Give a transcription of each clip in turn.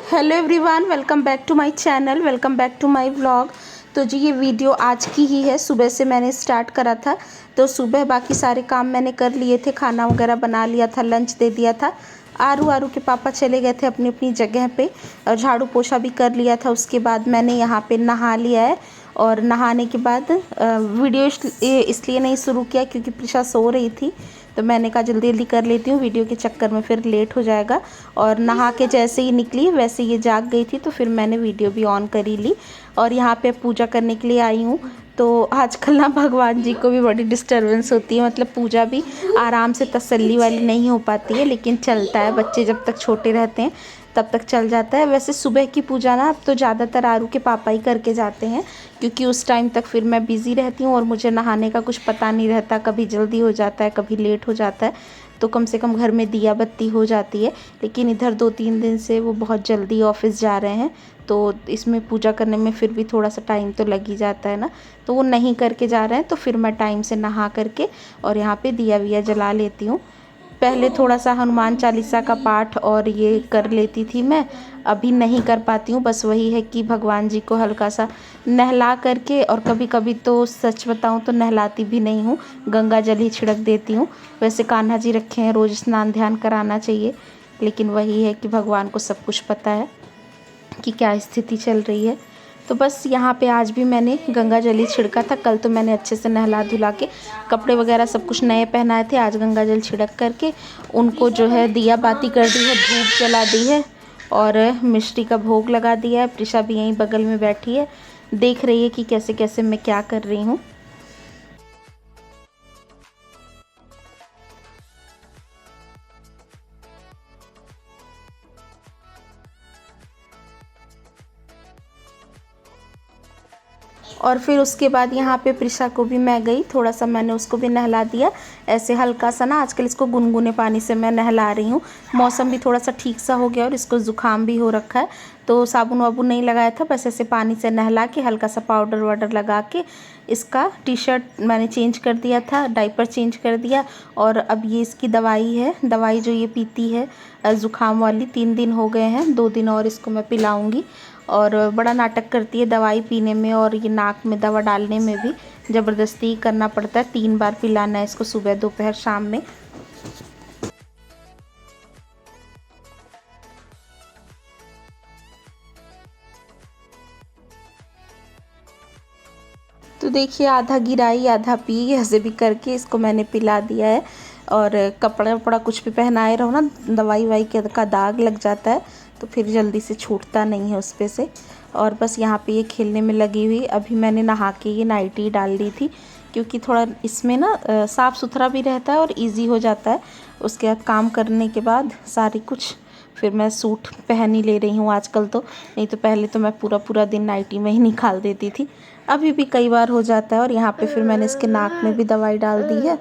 Hello everyone, welcome back to my channel, welcome back to my vlog. तो जी ये video आज की ही है। सुबह से मैंने स्टार्ट करा था, तो सुबह बाकी सारे काम मैंने कर लिए थे, खाना वगैरह बना लिया था, लंच दे दिया था। आरू के पापा चले गए थे अपनी अपनी जगह पे और झाड़ू पोछा भी कर लिया था। उसके बाद मैंने यहाँ पे नहा लिया है और नहाने के बाद वीडियो इसलिए नहीं शुरू किया क्योंकि प्रिशा सो रही थी, तो मैंने कहा जल्दी जल्दी कर लेती हूँ, वीडियो के चक्कर में फिर लेट हो जाएगा। और नहा के जैसे ही निकली वैसे ये जाग गई थी, तो फिर मैंने वीडियो भी ऑन कर ही ली और यहाँ पे पूजा करने के लिए आई हूँ। तो आजकल ना भगवान जी को भी बड़ी डिस्टर्बेंस होती है, मतलब पूजा भी आराम से तसल्ली वाली नहीं हो पाती है, लेकिन चलता है। बच्चे जब तक छोटे रहते हैं तब तक चल जाता है। वैसे सुबह की पूजा ना अब तो ज़्यादातर आरू के पापा ही करके जाते हैं, क्योंकि उस टाइम तक फिर मैं बिज़ी रहती हूँ और मुझे नहाने का कुछ पता नहीं रहता, कभी जल्दी हो जाता है कभी लेट हो जाता है, तो कम से कम घर में दिया बत्ती हो जाती है। लेकिन इधर 2-3 दिन से वो बहुत जल्दी ऑफिस जा रहे हैं, तो इसमें पूजा करने में फिर भी थोड़ा सा टाइम तो लग ही जाता है ना। तो वो नहीं करके जा रहे हैं, तो फिर मैं टाइम से नहा करके और यहाँ पे दिया विया जला लेती हूँ। पहले थोड़ा सा हनुमान चालीसा का पाठ और ये कर लेती थी मैं, अभी नहीं कर पाती हूँ। बस वही है कि भगवान जी को हल्का सा नहला करके, और कभी कभी तो सच बताऊँ तो नहलाती भी नहीं हूँ, गंगा जल ही छिड़क देती हूँ। वैसे कान्हा जी रखे हैं, रोज़ स्नान ध्यान कराना चाहिए, लेकिन वही है कि भगवान को सब कुछ पता है कि क्या स्थिति चल रही है। तो बस यहाँ पे आज भी मैंने गंगा जल ही छिड़का था। कल तो मैंने अच्छे से नहला धुला के कपड़े वगैरह सब कुछ नए पहनाए थे, आज गंगा जल छिड़क करके उनको जो है दिया बाती कर दी है, धूप जला दी है और मिष्टी का भोग लगा दिया है। प्रिशा भी यहीं बगल में बैठी है, देख रही है कि कैसे कैसे मैं क्या कर रही हूँ। और फिर उसके बाद यहाँ पे प्रिशा को भी मैं गई, थोड़ा सा मैंने उसको भी नहला दिया, ऐसे हल्का सा ना। आजकल इसको गुनगुने पानी से मैं नहला रही हूँ, मौसम भी थोड़ा सा ठीक सा हो गया और इसको ज़ुकाम भी हो रखा है, तो साबुन वाबुन नहीं लगाया था, बस ऐसे पानी से नहला के हल्का सा पाउडर वाउडर लगा के इसका टी-शर्ट मैंने चेंज कर दिया था, डाइपर चेंज कर दिया। और अब ये इसकी दवाई है, दवाई जो ये पीती है ज़ुकाम वाली, 3 दिन हो गए हैं, 2 दिन और इसको मैं पिलाऊंगी। और बड़ा नाटक करती है दवाई पीने में, और ये नाक में दवा डालने में भी ज़बरदस्ती करना पड़ता है। 3 बार पिलाना है इसको, सुबह दोपहर शाम में। तो देखिए आधा गिराई आधा पी, ऐसे भी करके इसको मैंने पिला दिया है। और कपड़ा वपड़ा कुछ भी पहनाए रहो ना, दवाई वाई का दाग लग जाता है, तो फिर जल्दी से छूटता नहीं है उस पे से। और बस यहाँ पे ये खेलने में लगी हुई। अभी मैंने नहा के ये नाइटी डाल दी थी, क्योंकि थोड़ा इसमें ना साफ़ सुथरा भी रहता है और इजी हो जाता है। उसके बाद काम करने के बाद सारी कुछ फिर मैं सूट पहन ही ले रही हूँ आजकल तो, नहीं तो पहले तो मैं पूरा पूरा दिन नाइटी में ही निकाल देती थी। अभी भी कई बार हो जाता है। और यहाँ पे फिर मैंने इसके नाक में भी दवाई डाल दी है।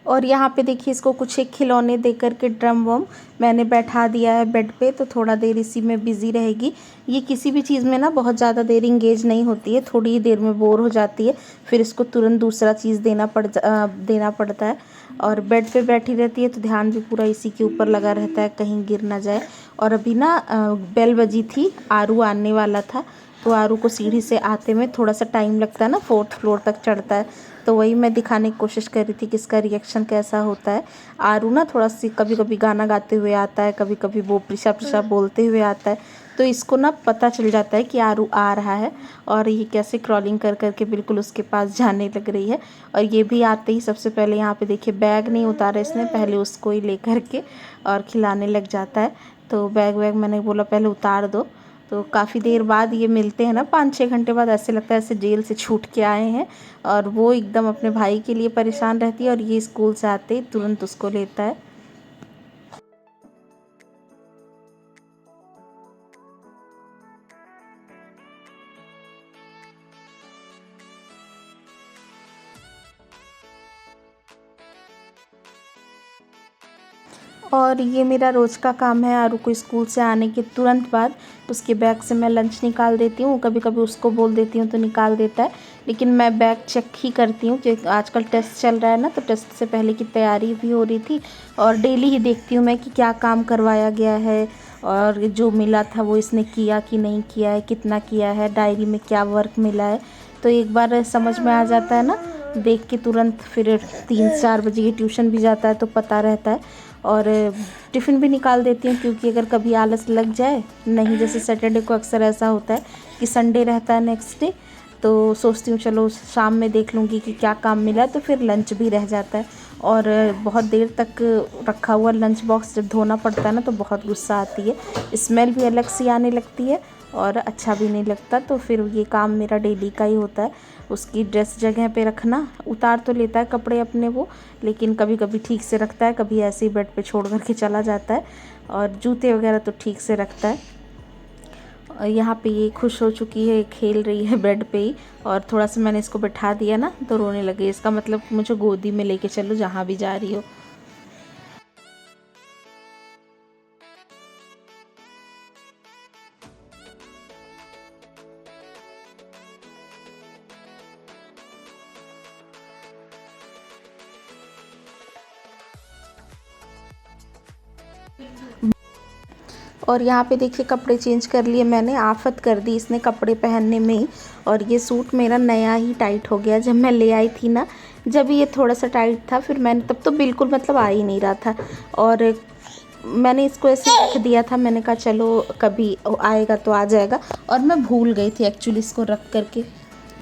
और यहाँ पे देखिए इसको कुछ एक खिलौने दे करके ड्रम वम मैंने बैठा दिया है बेड पे, तो थोड़ा देर इसी में बिज़ी रहेगी। ये किसी भी चीज़ में ना बहुत ज़्यादा देर इंगेज नहीं होती है, थोड़ी ही देर में बोर हो जाती है, फिर इसको तुरंत दूसरा चीज़ देना पड़ता है। और बेड पे बैठी रहती है तो ध्यान भी पूरा इसी के ऊपर लगा रहता है, कहीं गिर ना जाए। और अभी ना बेल बजी थी, आरू आने वाला था, तो आरू को सीढ़ी से आते में थोड़ा सा टाइम लगता है ना, 4th फ्लोर तक चढ़ता है, तो वही मैं दिखाने की कोशिश कर रही थी कि इसका रिएक्शन कैसा होता है। आरू ना थोड़ा सी कभी कभी गाना गाते हुए आता है, कभी कभी वो प्रिशा प्रिशा बोलते हुए आता है, तो इसको ना पता चल जाता है कि आरू आ रहा है। और ये कैसे क्रॉलिंग कर करके बिल्कुल उसके पास जाने लग रही है। और ये भी आते ही सबसे पहले यहाँ पे देखिए बैग नहीं उतारा इसने, पहले उसको ही ले करके और खिलाने लग जाता है। तो बैग वैग मैंने बोला पहले उतार दो। तो काफ़ी देर बाद ये मिलते हैं ना, 5-6 घंटे बाद, ऐसे लगता है ऐसे जेल से छूट के आए हैं। और वो एकदम अपने भाई के लिए परेशान रहती है, और ये स्कूल से आते ही तुरंत उसको लेता है। और ये मेरा रोज़ का काम है, आरू को स्कूल से आने के तुरंत बाद उसके बैग से मैं लंच निकाल देती हूँ, कभी कभी उसको बोल देती हूँ तो निकाल देता है, लेकिन मैं बैग चेक ही करती हूँ कि आजकल टेस्ट चल रहा है ना, तो टेस्ट से पहले की तैयारी भी हो रही थी। और डेली ही देखती हूँ मैं कि क्या काम करवाया गया है और जो मिला था वो इसने किया कि नहीं किया है, कितना किया है, डायरी में क्या वर्क मिला है। तो एक बार समझ में आ जाता है ना देख के तुरंत। फिर 3-4 बजे की ट्यूशन भी जाता है तो पता रहता है। और टिफ़िन भी निकाल देती हूँ, क्योंकि अगर कभी आलस लग जाए, नहीं जैसे सैटरडे को अक्सर ऐसा होता है कि संडे रहता है नेक्स्ट डे, तो सोचती हूँ चलो शाम में देख लूँगी कि क्या काम मिला है, तो फिर लंच भी रह जाता है। और बहुत देर तक रखा हुआ लंच बॉक्स जब धोना पड़ता है ना तो बहुत गुस्सा आती है, स्मेल भी अलग सी आने लगती है और अच्छा भी नहीं लगता। तो फिर ये काम मेरा डेली का ही होता है। उसकी ड्रेस जगह पे रखना, उतार तो लेता है कपड़े अपने वो, लेकिन कभी कभी ठीक से रखता है, कभी ऐसे ही बेड पे छोड़ कर के चला जाता है। और जूते वगैरह तो ठीक से रखता है। यहाँ पे ये खुश हो चुकी है, खेल रही है बेड पे ही। और थोड़ा सा मैंने इसको बैठा दिया ना तो रोने लगी। इसका मतलब मुझे गोदी में लेके चलो जहाँ भी जा रही हो। और यहाँ पे देखिए कपड़े चेंज कर लिए मैंने, आफत कर दी इसने कपड़े पहनने में ही। और ये सूट मेरा नया ही टाइट हो गया। जब मैं ले आई थी ना, जब ये थोड़ा सा टाइट था, फिर मैंने तब तो बिल्कुल मतलब आ ही नहीं रहा था। और मैंने इसको ऐसे रख दिया था, मैंने कहा चलो कभी आएगा तो आ जाएगा। और मैं भूल गई थी एक्चुअली इसको रख करके।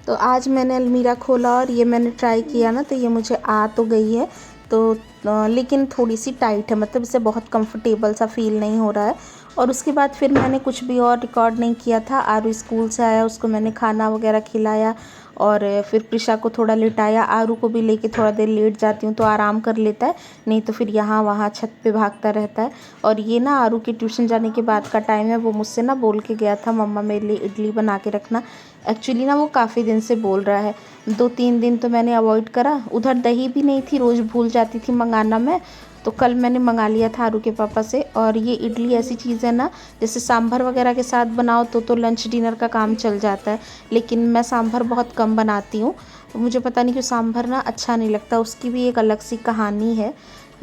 तो आज मैंने अलमीरा खोला और ये मैंने ट्राई किया ना, तो ये मुझे आ तो गई है। तो लेकिन थोड़ी सी टाइट है, मतलब इसे बहुत कंफर्टेबल सा फील नहीं हो रहा है। और उसके बाद फिर मैंने कुछ भी और रिकॉर्ड नहीं किया था। आरू स्कूल से आया, उसको मैंने खाना वगैरह खिलाया और फिर प्रिशा को थोड़ा लेटाया। आरू को भी लेके थोड़ा देर लेट जाती हूँ तो आराम कर लेता है, नहीं तो फिर यहाँ वहाँ छत पे भागता रहता है। और ये ना आरू के ट्यूशन जाने के बाद का टाइम है, वो मुझसे ना बोल के गया था मम्मा मेरे लिए इडली बना के रखना। एक्चुअली ना वो काफ़ी दिन से बोल रहा है। 2-3 दिन तो मैंने अवॉइड करा, उधर दही भी नहीं थी, रोज़ भूल जाती थी मंगाना मैं। तो कल मैंने मंगा लिया था आरू के पापा से। और ये इडली ऐसी चीज़ है ना, जैसे सांभर वगैरह के साथ बनाओ तो लंच डिनर का काम चल जाता है। लेकिन मैं सांभर बहुत कम बनाती हूँ, मुझे पता नहीं क्यों सांभर ना अच्छा नहीं लगता। उसकी भी एक अलग सी कहानी है,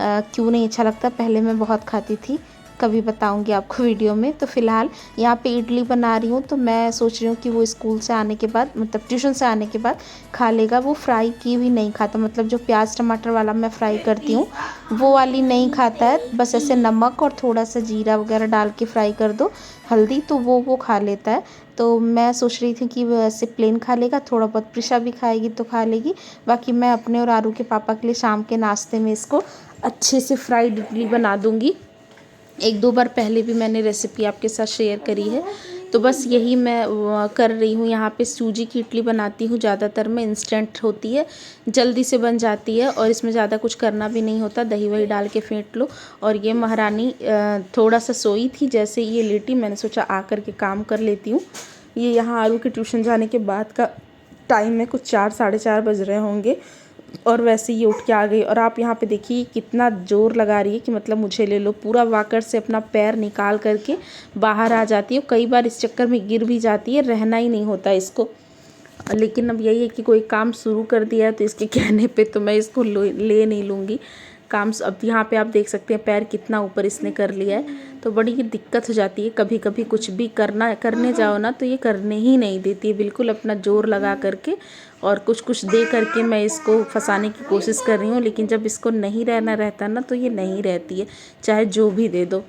क्यों नहीं अच्छा लगता। पहले मैं बहुत खाती थी, कभी बताऊंगी आपको वीडियो में। तो फ़िलहाल यहाँ पे इडली बना रही हूँ, तो मैं सोच रही हूँ कि वो स्कूल से आने के बाद, मतलब ट्यूशन से आने के बाद खा लेगा। वो फ्राई की हुई नहीं खाता, मतलब जो प्याज टमाटर वाला मैं फ्राई करती हूँ वो वाली नहीं खाता है। बस ऐसे नमक और थोड़ा सा जीरा वगैरह डाल के फ्राई कर दो, हल्दी, तो वो खा लेता है। तो मैं सोच रही थी कि वो ऐसे प्लेन खा लेगा, थोड़ा बहुत प्रिशा भी खाएगी तो खा लेगी। बाकी मैं अपने और आरू के पापा के लिए शाम के नाश्ते में इसको अच्छे से फ्राइड इडली बना दूँगी। 1-2 बार पहले भी मैंने रेसिपी आपके साथ शेयर करी है। तो बस यही मैं कर रही हूँ। यहाँ पे सूजी की इडली बनाती हूँ ज़्यादातर मैं, इंस्टेंट होती है, जल्दी से बन जाती है और इसमें ज़्यादा कुछ करना भी नहीं होता, दही वही डाल के फेंट लो। और ये महारानी थोड़ा सा सोई थी, जैसे ये लेटी मैंने सोचा आ कर के काम कर लेती हूँ। ये यहाँ आरू के ट्यूशन जाने के बाद का टाइम है, कुछ 4-4:30 बज रहे होंगे। और वैसे ये उठ के आ गई। और आप यहाँ पे देखिए कितना ज़ोर लगा रही है कि मतलब मुझे ले लो। पूरा वाकर से अपना पैर निकाल करके बाहर आ जाती है। कई बार इस चक्कर में गिर भी जाती है, रहना ही नहीं होता इसको। लेकिन अब यही है कि कोई काम शुरू कर दिया है तो इसके कहने पे तो मैं इसको ले नहीं लूँगी काम। अब यहाँ पे आप देख सकते हैं पैर कितना ऊपर इसने कर लिया है। तो बड़ी ही दिक्कत हो जाती है, कभी कभी कुछ भी करने जाओ ना तो ये करने ही नहीं देती है बिल्कुल, अपना जोर लगा करके। और कुछ कुछ दे करके मैं इसको फंसाने की कोशिश कर रही हूँ, लेकिन जब इसको नहीं रहना रहता ना तो ये नहीं रहती है, चाहे जो भी दे दो।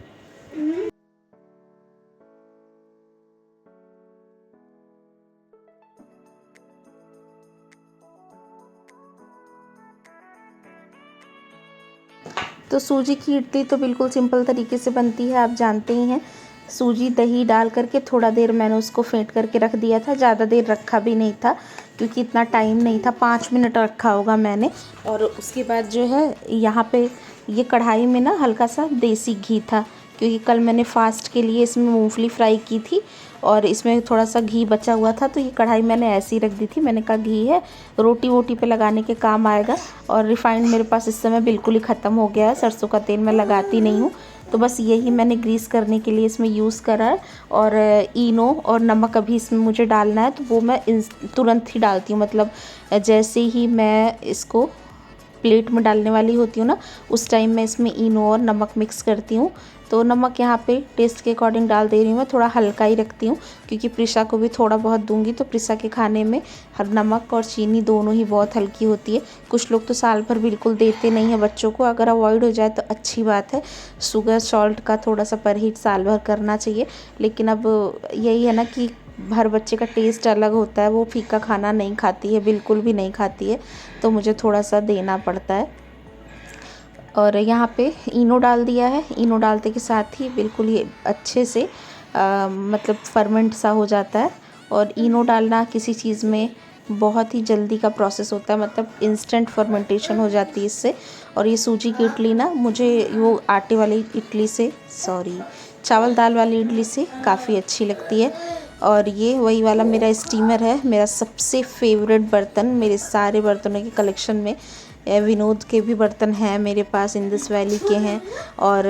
तो सूजी की इडली तो बिल्कुल सिंपल तरीके से बनती है, आप जानते ही हैं। सूजी दही डाल करके थोड़ा देर मैंने उसको फेंट करके रख दिया था, ज़्यादा देर रखा भी नहीं था क्योंकि इतना टाइम नहीं था, 5 मिनट रखा होगा मैंने। और उसके बाद जो है यहाँ पे ये कढ़ाई में ना हल्का सा देसी घी था, क्योंकि कल मैंने फास्ट के लिए इसमें मूंगफली फ्राई की थी और इसमें थोड़ा सा घी बचा हुआ था, तो ये कढ़ाई मैंने ऐसी रख दी थी। मैंने कहा घी है, रोटी वोटी पे लगाने के काम आएगा। और रिफाइंड मेरे पास इस समय बिल्कुल ही ख़त्म हो गया है, सरसों का तेल मैं लगाती नहीं हूँ। तो बस यही मैंने ग्रीस करने के लिए इसमें यूज़ करा है। और इनो और नमक अभी इसमें मुझे डालना है, तो वो मैं तुरंत ही डालती हूँ। मतलब जैसे ही मैं इसको प्लेट में डालने वाली होती हूँ ना, उस टाइम मैं इसमें इनो और नमक मिक्स करती हूँ। तो नमक यहाँ पे टेस्ट के अकॉर्डिंग डाल दे रही हूँ मैं, थोड़ा हल्का ही रखती हूँ क्योंकि प्रिशा को भी थोड़ा बहुत दूंगी। तो प्रिशा के खाने में हर नमक और चीनी दोनों ही बहुत हल्की होती है। कुछ लोग तो साल भर बिल्कुल देते नहीं हैं बच्चों को, अगर अवॉइड हो जाए तो अच्छी बात है। शुगर सॉल्ट का थोड़ा सा परहेज साल भर करना चाहिए, लेकिन अब यही है ना कि हर बच्चे का टेस्ट अलग होता है। वो फीका खाना नहीं खाती है, बिल्कुल भी नहीं खाती है, तो मुझे थोड़ा सा देना पड़ता है। और यहाँ पे इनो डाल दिया है। इनो डालते के साथ ही बिल्कुल ये अच्छे से मतलब फर्मेंट सा हो जाता है। और इनो डालना किसी चीज़ में बहुत ही जल्दी का प्रोसेस होता है, मतलब इंस्टेंट फर्मेंटेशन हो जाती है इससे। और ये सूजी की इडली ना मुझे वो आटे वाली इडली से चावल दाल वाली इडली से काफ़ी अच्छी लगती है। और ये वही वाला मेरा स्टीमर है, मेरा सबसे फेवरेट बर्तन। मेरे सारे बर्तनों के कलेक्शन में विनोद के भी बर्तन हैं मेरे पास, इंडस वैली के हैं और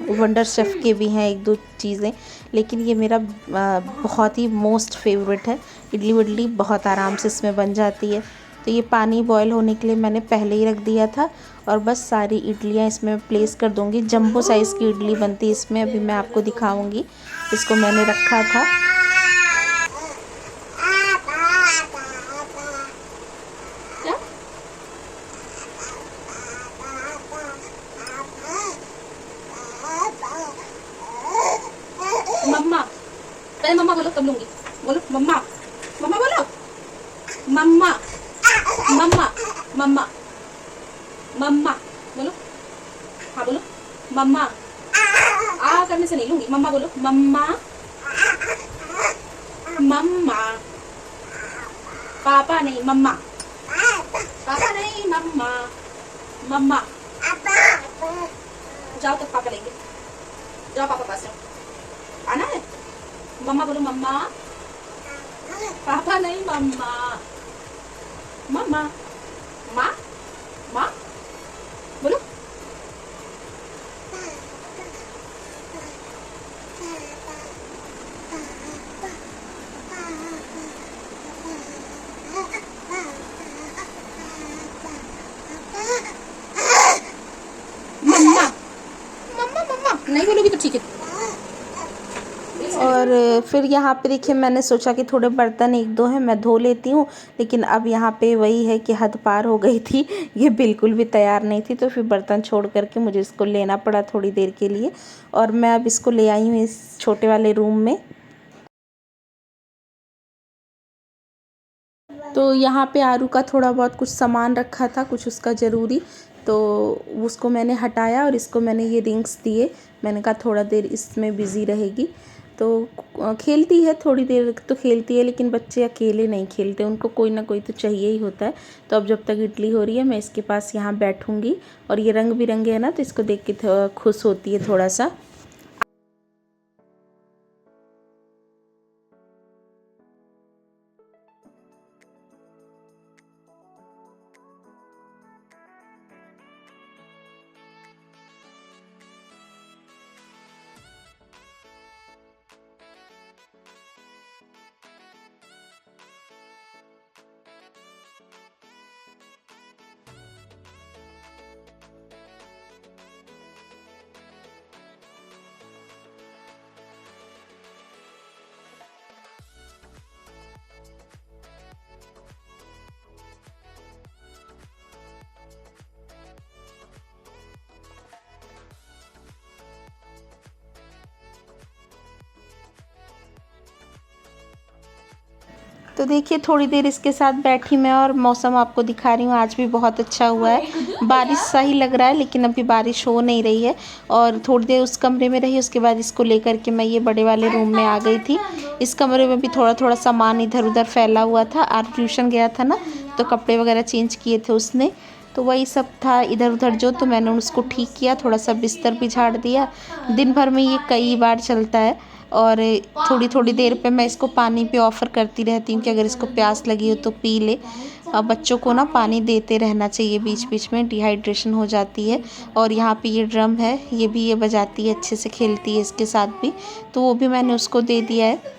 वंडर शेफ़ के भी हैं एक दो चीज़ें, लेकिन ये मेरा बहुत ही मोस्ट फेवरेट है। इडली विडली बहुत आराम से इसमें बन जाती है। तो ये पानी बॉयल होने के लिए मैंने पहले ही रख दिया था और बस सारी इडलियाँ इसमें प्लेस कर दूँगी। जंबो साइज़ की इडली बनती है इसमें, अभी मैं आपको दिखाऊँगी। इसको मैंने रखा था। मम्मा, पहले मम्मा बोलो तब लूंगी। बोलो मम्मा, मम्मा बोलो, मम्मा, मम्मा, मम्मा, मम्मा बोलो। हाँ बोलो मम्मा। आ करने से नहीं लूंगी। मम्मा बोलो, मम्मा, मम्मा। पापा नहीं, मम्मा। पापा नहीं, मम्मा, मम्मा। जाओ तब पापा लेंगे, जाओ पापा पास जाओ। आना है? मम्मा बोलो, मम्मा। पापा नहीं, मम्मा, मम्मा, माँ, माँ बोलो। मम्मा, मम्मा, मम्मा नहीं बोलोगी तो ठीक है। और फिर यहाँ पे देखिए, मैंने सोचा कि थोड़े बर्तन एक दो हैं मैं धो लेती हूँ, लेकिन अब यहाँ पे वही है कि हद पार हो गई थी। ये बिल्कुल भी तैयार नहीं थी, तो फिर बर्तन छोड़ करके मुझे इसको लेना पड़ा थोड़ी देर के लिए। और मैं अब इसको ले आई हूँ इस छोटे वाले रूम में। तो यहाँ पे आरू का थोड़ा बहुत कुछ सामान रखा था, कुछ उसका ज़रूरी, तो उसको मैंने हटाया और इसको मैंने ये रिंग्स दिए। मैंने कहा थोड़ा देर इसमें बिज़ी रहेगी, तो खेलती है थोड़ी देर तो खेलती है, लेकिन बच्चे अकेले नहीं खेलते, उनको कोई ना कोई तो चाहिए ही होता है। तो अब जब तक इडली हो रही है मैं इसके पास यहाँ बैठूँगी। और ये रंग बिरंगे है ना, तो इसको देख के खुश होती है थोड़ा सा। तो देखिए थोड़ी देर इसके साथ बैठी मैं, और मौसम आपको दिखा रही हूँ। आज भी बहुत अच्छा हुआ है, बारिश सा ही लग रहा है, लेकिन अभी बारिश हो नहीं रही है। और थोड़ी देर उस कमरे में रही, उसके बाद इसको लेकर के मैं ये बड़े वाले रूम में आ गई थी। इस कमरे में भी थोड़ा थोड़ा सामान इधर उधर फैला हुआ था। आज ट्यूशन गया था ना, तो कपड़े वगैरह चेंज किए थे उसने, तो वही सब था इधर उधर जो, तो मैंने उसको ठीक किया, थोड़ा सा बिस्तर भी झाड़ दिया। दिन भर में ये कई बार चलता है। और थोड़ी थोड़ी देर पे मैं इसको पानी पे ऑफ़र करती रहती हूँ कि अगर इसको प्यास लगी हो तो पी ले। बच्चों को ना पानी देते रहना चाहिए बीच बीच में, डिहाइड्रेशन हो जाती है। और यहाँ पे ये ड्रम है, ये भी ये बजाती है, अच्छे से खेलती है इसके साथ भी, तो वो भी मैंने उसको दे दिया है।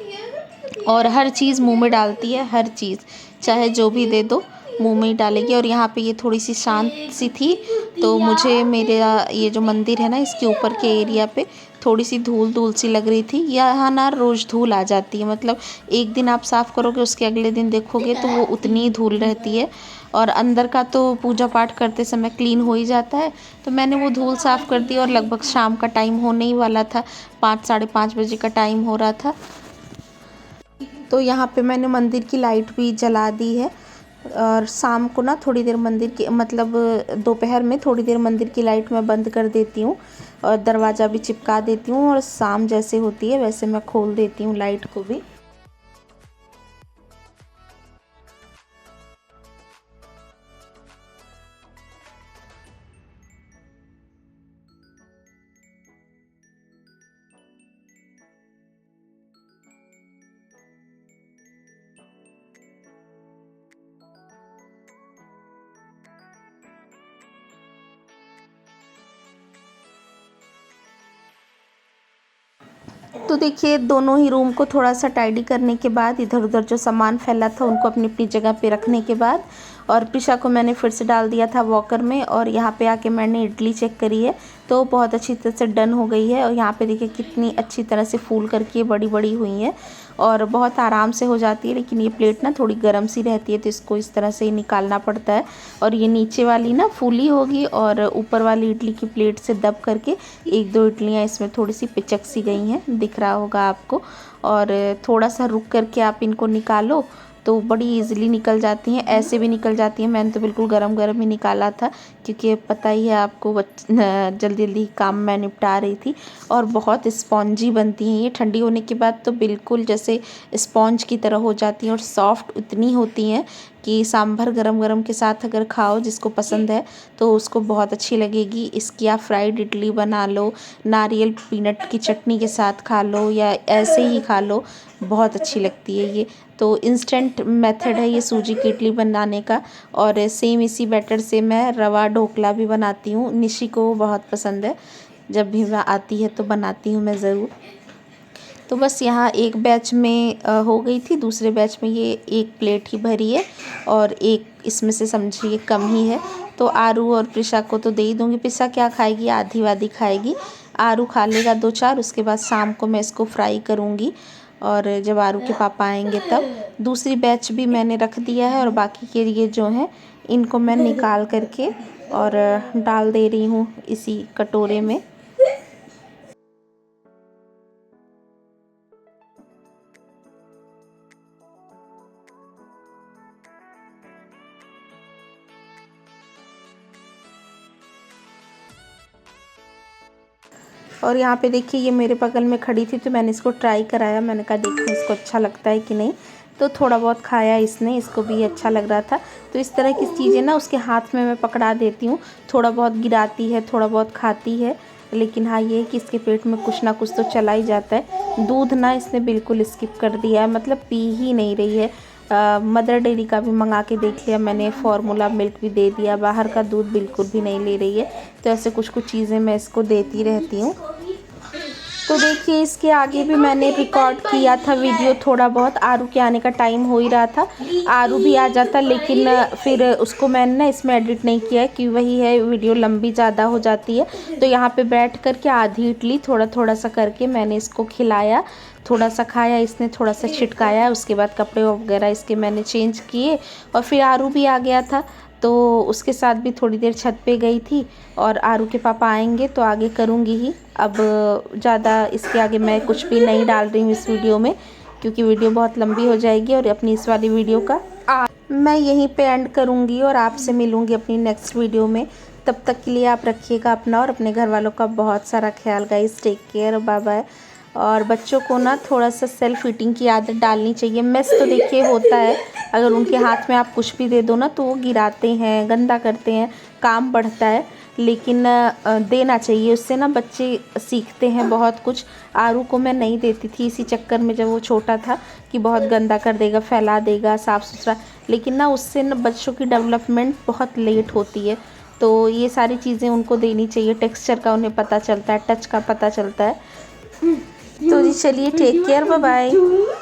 और हर चीज़ मुंह में डालती है, हर चीज़ चाहे जो भी दे दो मुंह में ही डालेगी। और यहाँ पे ये थोड़ी सी शांत सी थी, तो मुझे मेरा ये जो मंदिर है ना, इसके ऊपर के एरिया पे थोड़ी सी धूल धूल सी लग रही थी। यहाँ ना रोज़ धूल आ जाती है, मतलब एक दिन आप साफ़ करोगे उसके अगले दिन देखोगे तो वो उतनी ही धूल रहती है। और अंदर का तो पूजा पाठ करते समय क्लीन हो ही जाता है, तो मैंने वो धूल साफ़ कर दी। और लगभग शाम का टाइम होने ही वाला था, 5 साढ़े 5 बजे का टाइम हो रहा था। तो यहाँ पे मैंने मंदिर की लाइट भी जला दी है। और शाम को ना थोड़ी देर मंदिर की, मतलब दोपहर में थोड़ी देर मंदिर की लाइट मैं बंद कर देती हूँ और दरवाज़ा भी चिपका देती हूँ। और शाम जैसे होती है वैसे मैं खोल देती हूँ लाइट को भी। तो देखिए दोनों ही रूम को थोड़ा सा टाइडी करने के बाद, इधर उधर जो सामान फैला था उनको अपनी अपनी जगह पे रखने के बाद, और प्रिशा को मैंने फिर से डाल दिया था वॉकर में। और यहाँ पे आके मैंने इडली चेक करी है तो बहुत अच्छी तरह से डन हो गई है। और यहाँ पे देखिए कितनी अच्छी तरह से फूल करके बड़ी बड़ी हुई हैं और बहुत आराम से हो जाती है। लेकिन ये प्लेट ना थोड़ी गर्म सी रहती है, तो इसको इस तरह से ही निकालना पड़ता है। और ये नीचे वाली ना फूली होगी और ऊपर वाली इडली की प्लेट से दब करके एक दो इडलियाँ इसमें थोड़ी सी पिचक सी गई हैं, दिख रहा होगा आपको। और थोड़ा सा रुक करके आप इनको निकालो तो बड़ी इजीली निकल जाती हैं, ऐसे भी निकल जाती हैं। मैंने तो बिल्कुल गरम गरम ही निकाला था, क्योंकि पता ही है आपको जल्दी जल्दी काम मैं निपटा रही थी। और बहुत स्पॉन्जी बनती हैं ये, ठंडी होने के बाद तो बिल्कुल जैसे स्पॉन्ज की तरह हो जाती हैं और सॉफ्ट इतनी होती हैं कि सांभर गरम गरम के साथ अगर खाओ, जिसको पसंद है तो उसको बहुत अच्छी लगेगी। इसकी आप फ्राइड इडली बना लो, नारियल पीनट की चटनी के साथ खा लो या ऐसे ही खा लो, बहुत अच्छी लगती है ये। तो इंस्टेंट मेथड है ये सूजी की इडली बनाने का। और सेम इसी बैटर से मैं रवा ढोकला भी बनाती हूँ, निशी को बहुत पसंद है, जब भी वह आती है तो बनाती हूँ मैं ज़रूर। तो बस यहाँ एक बैच में हो गई थी, दूसरे बैच में ये एक प्लेट ही भरी है और एक इसमें से समझिए कम ही है। तो आरू और प्रिशा को तो दे ही दूँगी। प्रिशा क्या खाएगी, आधी वाधी खाएगी, आरू खा लेगा 2-4। उसके बाद शाम को मैं इसको फ्राई करूँगी और जब आरू के पापा आएंगे तब। दूसरी बैच भी मैंने रख दिया है और बाकी के लिए जो है इनको मैं निकाल करके और डाल दे रही हूँ इसी कटोरे में। और यहाँ पे देखिए ये मेरे बगल में खड़ी थी तो मैंने इसको ट्राई कराया, मैंने कहा देखो इसको अच्छा लगता है कि नहीं। तो थोड़ा बहुत खाया इसने, इसको भी अच्छा लग रहा था। तो इस तरह की चीज़ें ना उसके हाथ में मैं पकड़ा देती हूँ, थोड़ा बहुत गिराती है, थोड़ा बहुत खाती है। लेकिन हाँ ये है कि इसके पेट में कुछ ना कुछ तो चला ही जाता है। दूध ना इसने बिल्कुल स्किप कर दिया है, मतलब पी ही नहीं रही है। मदर डेयरी का भी मंगा के देख लिया मैंने, फार्मूला मिल्क भी दे दिया, बाहर का दूध बिल्कुल भी नहीं ले रही है। तो ऐसे कुछ कुछ चीज़ें मैं इसको देती रहती हूँ। तो देखिए इसके आगे भी मैंने रिकॉर्ड किया था वीडियो थोड़ा बहुत, आरू के आने का टाइम हो ही रहा था, आरू भी आ जाता, लेकिन फिर उसको मैंने ना इसमें एडिट नहीं किया कि वही है वीडियो लंबी ज़्यादा हो जाती है। तो यहाँ पे बैठ कर के आधी इडली थोड़ा थोड़ा सा करके मैंने इसको खिलाया, थोड़ा सा खाया इसने, थोड़ा सा छिटकाया। उसके बाद कपड़े वगैरह इसके मैंने चेंज किए और फिर आरू भी आ गया था तो उसके साथ भी थोड़ी देर छत पे गई थी। और आरू के पापा आएंगे तो आगे करूँगी ही, अब ज़्यादा इसके आगे मैं कुछ भी नहीं डाल रही हूँ इस वीडियो में, क्योंकि वीडियो बहुत लंबी हो जाएगी। और अपनी इस वाली वीडियो का मैं यहीं पे एंड करूँगी और आपसे मिलूँगी अपनी नेक्स्ट वीडियो में। तब तक के लिए आप रखिएगा अपना और अपने घर वालों का बहुत सारा ख्याल। Guys take care, bye bye. और बच्चों को ना थोड़ा सा सेल्फ ईटिंग की आदत डालनी चाहिए। मेस तो देखिए होता है, अगर उनके हाथ में आप कुछ भी दे दो ना तो वो गिराते हैं, गंदा करते हैं, काम बढ़ता है। लेकिन देना चाहिए, उससे ना बच्चे सीखते हैं बहुत कुछ। आरू को मैं नहीं देती थी इसी चक्कर में, जब वो छोटा था, कि बहुत गंदा कर देगा, फैला देगा, साफ़ सुथरा। लेकिन ना उससे ना बच्चों की डेवलपमेंट बहुत लेट होती है, तो ये सारी चीज़ें उनको देनी चाहिए। टेक्सचर का उन्हें पता चलता है, टच का पता चलता है। तो जी चलिए, टेक केयर, बाय बाय।